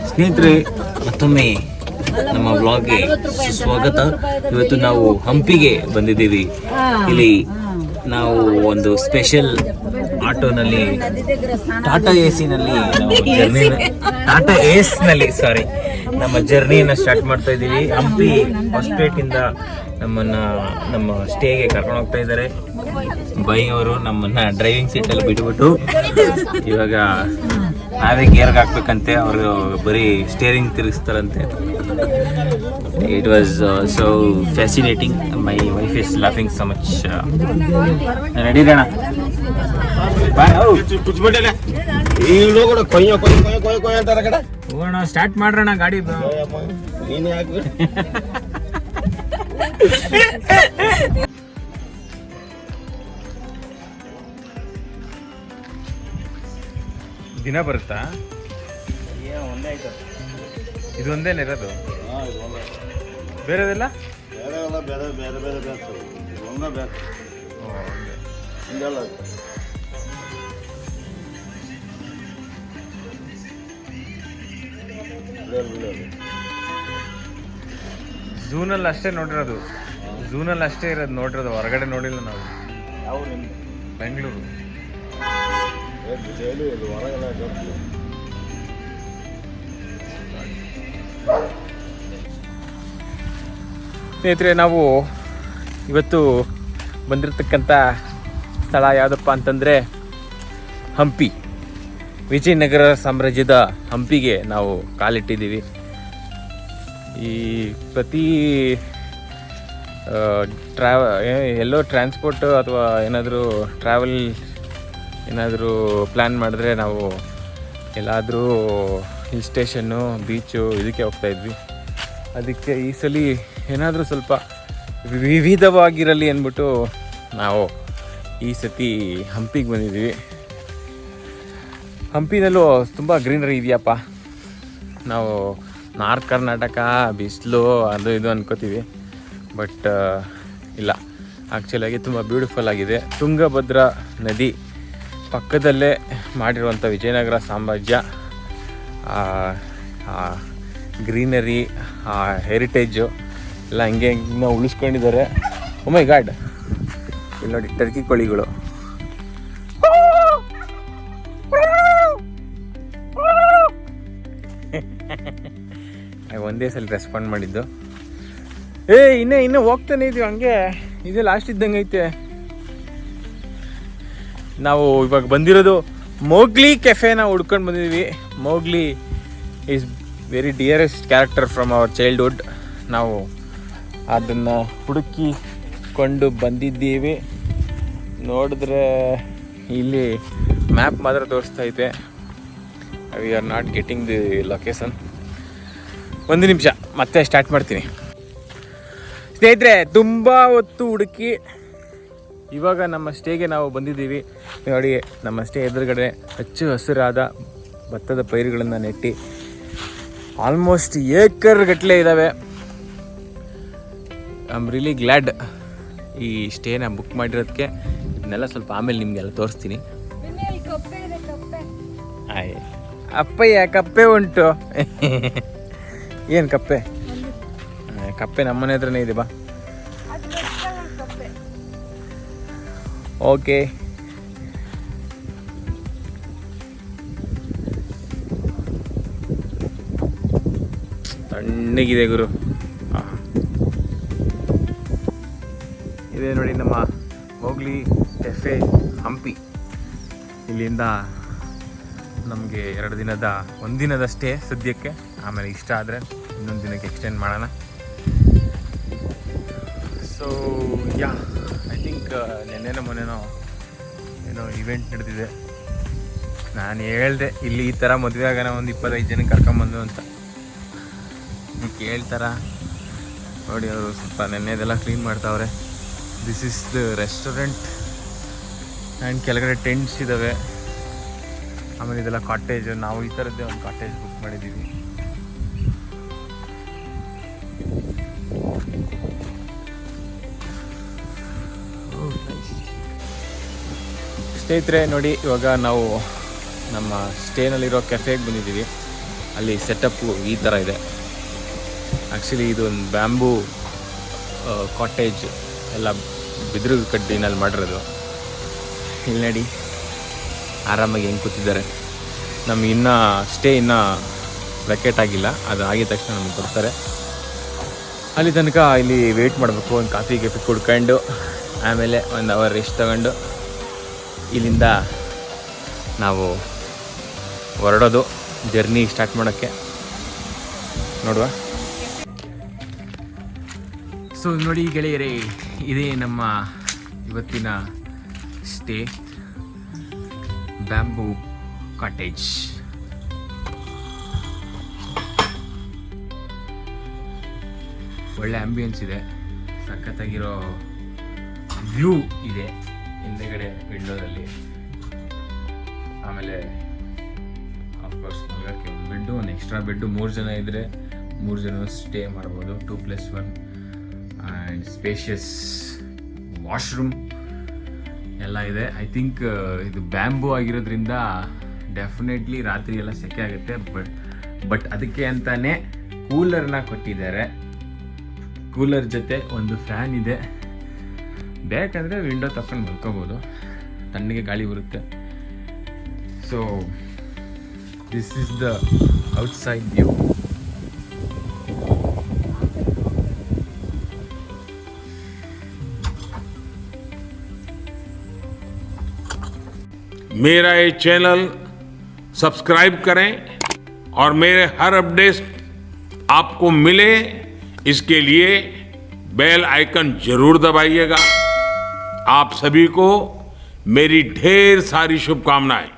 ಸ್ನೇಹಿತರೆ, ಮತ್ತೊಮ್ಮೆ ನಮ್ಮ ವ್ಲಾಗ್ಗೆ ಸ್ವಾಗತ. ಇವತ್ತು ನಾವು ಹಂಪಿಗೆ ಬಂದಿದ್ದೀವಿ. ಇಲ್ಲಿ ನಾವು ಒಂದು ಸ್ಪೆಷಲ್ ಆಟೋನಲ್ಲಿ ಟಾಟಾ ಏಸ್ನಲ್ಲಿ ನಮ್ಮ ಜರ್ನಿಯನ್ನು ಸ್ಟಾರ್ಟ್ ಮಾಡ್ತಾ ಇದ್ದೀವಿ. ಹಂಪಿ ಹೊಸಪೇಟೆಯಿಂದ ನಮ್ಮ ಸ್ಟೇಗೆ ಕರ್ಕೊಂಡು ಹೋಗ್ತಾ ಇದ್ದಾರೆ. ಬೈ ಅವರು ನಮ್ಮನ್ನ ಡ್ರೈವಿಂಗ್ ಸೀಟಲ್ಲಿ ಬಿಟ್ಬಿಟ್ಟು ಇವಾಗ ನಾವೇ ಗೇರ್ಗೆ ಹಾಕ್ಬೇಕಂತೆ. ಅವರು ಬರೀ ಸ್ಟೇರಿಂಗ್ ತಿರುಗಿಸ್ತಾರಂತೆ. It was so fascinating. My wife is laughing so much. ನಡೀರಣ ಹೋಗೋಣ, ಸ್ಟಾರ್ಟ್ ಮಾಡ್ರಣ ಗಾಡಿ. ದಿನ ಬರುತ್ತಾ? ಇದು ಒಂದೇನ ಇರೋದು? ಬೇರೆದೆಲ್ಲ ಝೂನಲ್ಲಿ ಅಷ್ಟೇ ನೋಡಿರೋದು. ಝೂನಲ್ಲಿ ಅಷ್ಟೇ ಇರೋದು ನೋಡಿರೋದು, ಹೊರಗಡೆ ನೋಡಿಲ್ಲ ನಾವು. ಬೆಂಗಳೂರು. ಸ್ನೇಹಿತರೆ, ನಾವು ಇವತ್ತು ಬಂದಿರತಕ್ಕಂಥ ಸ್ಥಳ ಯಾವುದಪ್ಪ ಅಂತಂದರೆ ಹಂಪಿ. ವಿಜಯನಗರ ಸಾಮ್ರಾಜ್ಯದ ಹಂಪಿಗೆ ನಾವು ಕಾಲಿಟ್ಟಿದ್ದೀವಿ. ಈ ಪ್ರತಿ ಎಲ್ಲೋ ಟ್ರಾನ್ಸ್ಪೋರ್ಟ್ ಅಥವಾ ಏನಾದರೂ ಟ್ರಾವೆಲ್ ಏನಾದರೂ ಪ್ಲ್ಯಾನ್ ಮಾಡಿದ್ರೆ ನಾವು ಎಲ್ಲಾದರೂ ಹಿಲ್ ಸ್ಟೇಷನ್ನು, ಬೀಚು ಇದಕ್ಕೆ ಹೋಗ್ತಾಯಿದ್ವಿ. ಅದಕ್ಕೆ ಈ ಸಲ ಏನಾದರೂ ಸ್ವಲ್ಪ ವಿವಿಧವಾಗಿರಲಿ ಅಂದ್ಬಿಟ್ಟು ನಾವು ಈ ಸತಿ ಹಂಪಿಗೆ ಬಂದಿದ್ದೀವಿ. ಹಂಪಿನಲ್ಲೂ ತುಂಬ ಗ್ರೀನರಿ ಇದೆಯಪ್ಪ. ನಾವು ನಾರ್ತ್ ಕರ್ನಾಟಕ ಬಿಸಿಲು ಅದು ಇದು ಅನ್ಕೋತೀವಿ, ಬಟ್ ಇಲ್ಲ, ಆ್ಯಕ್ಚುಲಾಗಿ ತುಂಬ ಬ್ಯೂಟಿಫುಲ್ ಆಗಿದೆ. ತುಂಗಭದ್ರಾ ನದಿ ಪಕ್ಕದಲ್ಲೇ ಮಾಡಿರುವಂಥ ವಿಜಯನಗರ ಸಾಮ್ರಾಜ್ಯ, ಗ್ರೀನರಿ, ಹೆರಿಟೇಜು ಎಲ್ಲ ಹಂಗೆ ಹಿಂಗೆ ಉಳಿಸ್ಕೊಂಡಿದ್ದಾರೆ. ಓ ಮೈ ಗಾಡ್, ಇಲ್ಲಿ ನೋಡಿ ಟರ್ಕಿ ಕೋಳಿಗಳು. ಒಂದೇ ಸಲ ರೆಸ್ಪಾಂಡ್ ಮಾಡಿದ್ದು. ಇನ್ನೂ ಹೋಗ್ತಾನೆ ಇದೀವಿ, ಹಂಗೆ ಇದೇ ಲಾಸ್ಟ್ ಇದ್ದಂಗೆ ಐತೆ. ನಾವು ಇವಾಗ ಬಂದಿರೋದು ಮೋಗ್ಲಿ ಕೆಫೆನ ಹುಡ್ಕೊಂಡು ಬಂದಿದ್ದೀವಿ. Mowgli is very dearest character from our childhood. ನಾವು ಅದನ್ನು ಹುಡುಕಿಕೊಂಡು ಬಂದಿದ್ದೀವಿ. ನೋಡಿದ್ರೆ ಇಲ್ಲಿ ಮ್ಯಾಪ್ ಮಾತ್ರ ತೋರಿಸ್ತಾ ಐತೆ. We are not getting the location. ಒಂದು ನಿಮಿಷ, ಮತ್ತೆ ಸ್ಟಾರ್ಟ್ ಮಾಡ್ತೀನಿ. ಸ್ನೇಹಿತರೆ, ತುಂಬ ಹೊತ್ತು ಹುಡುಕಿ ಇವಾಗ ನಮ್ಮ ಸ್ಟೇಗೆ ನಾವು ಬಂದಿದ್ದೀವಿ. ನೋಡಿ, ನಮ್ಮ ಸ್ಟೇ ಎದುರುಗಡೆ ಹಚ್ಚು ಹಸಿರಾದ ಭತ್ತದ ಪೈರುಗಳನ್ನು ನೆಟ್ಟಿ ಆಲ್ಮೋಸ್ಟ್ ಏಕರ್ ಗಟ್ಟಲೆ ಇದ್ದಾವೆ. ಐ ಆಮ್ ರಿಯಲಿ ಗ್ಲ್ಯಾಡ್ ಈ ಸ್ಟೇನ ಬುಕ್ ಮಾಡಿರೋದಕ್ಕೆ. ಇದನ್ನೆಲ್ಲ ಸ್ವಲ್ಪ ಆಮೇಲೆ ನಿಮಗೆಲ್ಲ ತೋರಿಸ್ತೀನಿ. ಅಪ್ಪಯ್ಯ, ಕಪ್ಪೆ ಉಂಟು. ಏನು ಕಪ್ಪೆ? ಕಪ್ಪೆ ನಮ್ಮನೆ ಹತ್ರನೇ ಇದೆ, ಬಾ. ಓಕೆ, ತಣ್ಣಗಿದೆ ಗುರು. ಇದೆ ನೋಡಿ ನಮ್ಮ ಮೋಗ್ಲಿ ಕೆಫೆ ಹಂಪಿ. ಇಲ್ಲಿಂದ ನಮಗೆ 2 ದಿನದ, 1 ದಿನದ ಸ್ಟೇ ಸದ್ಯಕ್ಕೆ. ಆಮೇಲೆ ಇಷ್ಟ ಆದರೆ ಇನ್ನೊಂದು ದಿನಕ್ಕೆ ಎಕ್ಸ್ಟೆಂಡ್ ಮಾಡೋಣ. ಸೊ ಯಾ, ಐ ಥಿಂಕ್ ನೆನ್ನೆನೋ ಮೊನ್ನೆನೋ ಏನೋ ಇವೆಂಟ್ ನಡೆದಿದೆ. ನಾನು ಹೇಳ್ದೆ ಇಲ್ಲಿ ಈ ಥರ ಮದುವೆ ಆಗೋಣ, ಒಂದು 25 ಜನಕ್ಕೆ ಕರ್ಕೊಂಬಂದು ಅಂತ. ಕೇಳ್ತಾರ ನೋಡಿ, ಅವರು ಸ್ವಲ್ಪ ನೆನ್ನೆದೆಲ್ಲ ಕ್ಲೀನ್ ಮಾಡ್ತಾವ್ರೆ. This is the restaurant and ಕೆಳಗಡೆ ಟೆಂಟ್ಸ್ ಇದ್ದಾವೆ. ಆಮೇಲೆ ಇದೆಲ್ಲ ಕಾಟೇಜ್. ನಾವು ಈ ಥರದ್ದೇ ಒಂದು ಕಾಟೇಜ್ ಬುಕ್ ಮಾಡಿದ್ದೀವಿ. ಸ್ನೇಹಿತರೆ ನೋಡಿ, ಇವಾಗ ನಾವು ನಮ್ಮ ಸ್ಟೇನಲ್ಲಿರೋ ಕೆಫೆಗೆ ಬಂದಿದ್ದೀವಿ. ಅಲ್ಲಿ ಸೆಟಪ್ಪು ಈ ಥರ ಇದೆ. ಆ್ಯಕ್ಚುಲಿ ಇದು ಒಂದು ಬ್ಯಾಂಬೂ ಕಾಟೇಜ್, ಎಲ್ಲ ಬಿದಿರು ಕಡ್ಡಿನಲ್ಲಿ ಮಾಡಿರೋದು. ಇಲ್ಲಿ ನೋಡಿ ಆರಾಮಾಗಿ ಹೆಂಗೆ ಕೂತಿದ್ದಾರೆ. ನಮ್ಗೆ ಇನ್ನೂ ಸ್ಟೇ ಇನ್ನೂ ವೆಕೇಟ್ ಆಗಿಲ್ಲ, ಅದು ಆಗಿದ ತಕ್ಷಣ ನಮಗೆ ಕೊಡ್ತಾರೆ. ಅಲ್ಲಿ ತನಕ ಇಲ್ಲಿ ವೆಯ್ಟ್ ಮಾಡಬೇಕು. ಒಂದು ಕಾಫಿ ಕುಡ್ಕೊಂಡು ಆಮೇಲೆ 1 ಅವರ್ ರೆಸ್ಟ್ ತಗೊಂಡು ಇಲ್ಲಿಂದ ನಾವು ಹೊರಡೋದು, ಜರ್ನಿ ಸ್ಟಾರ್ಟ್ ಮಾಡೋಕ್ಕೆ. ನೋಡುವ. ಸೊ ನೋಡಿ ಗೆಳೆಯರೇ, ಇದೇ ನಮ್ಮ ಇವತ್ತಿನ ಸ್ಟೇ, ಬ್ಯಾಂಬೂ ಕಾಟೇಜ್. ಒಳ್ಳೆ ಆಂಬಿಯನ್ಸ್ ಇದೆ, ಸಖತ್ತಾಗಿರೋ ವ್ಯೂ ಇದೆ ಹಿಂದೆಗಡೆ ವಿಂಡೋದಲ್ಲಿ. ಆಮೇಲೆ ಆಫ್ಕೋರ್ಸ್ ಮಲಗೋಕ್ಕೆ ಒಂದು ಬೆಡ್ಡು, ಒಂದು ಎಕ್ಸ್ಟ್ರಾ ಬೆಡ್ಡು. 3 ಜನ ಇದ್ದರೆ 3 ಜನ ಸ್ಟೇ ಮಾಡ್ಬೋದು. 2+1 ಆ್ಯಂಡ್ ಸ್ಪೇಷಿಯಸ್ ವಾಶ್ರೂಮ್ ಎಲ್ಲ ಇದೆ. ಐ ಥಿಂಕ್ ಇದು ಬ್ಯಾಂಬೂ ಆಗಿರೋದ್ರಿಂದ ಡೆಫಿನೆಟ್ಲಿ ರಾತ್ರಿ ಎಲ್ಲ ಸೆಕೆ ಆಗುತ್ತೆ. ಬಟ್ ಅದಕ್ಕೆ ಅಂತಾನೆ ಕೂಲರ್ನ ಕೊಟ್ಟಿದ್ದಾರೆ. ಕೂಲರ್ ಜೊತೆ ಒಂದು ಫ್ಯಾನ್ ಇದೆ. ಬೇಕಂದರೆ ವಿಂಡೋ ತಕೊಂಡು ಮಲ್ಕೋಬೋದು, ತಣ್ಣಗೆ ಗಾಳಿ ಬರುತ್ತೆ. So this is the outside view. मेरा ये चैनल सब्सक्राइब करें और मेरे हर अपडेट आपको मिले, इसके लिए बेल आइकन जरूर दबाइएगा. आप सभी को मेरी ढेर सारी शुभकामनाएं.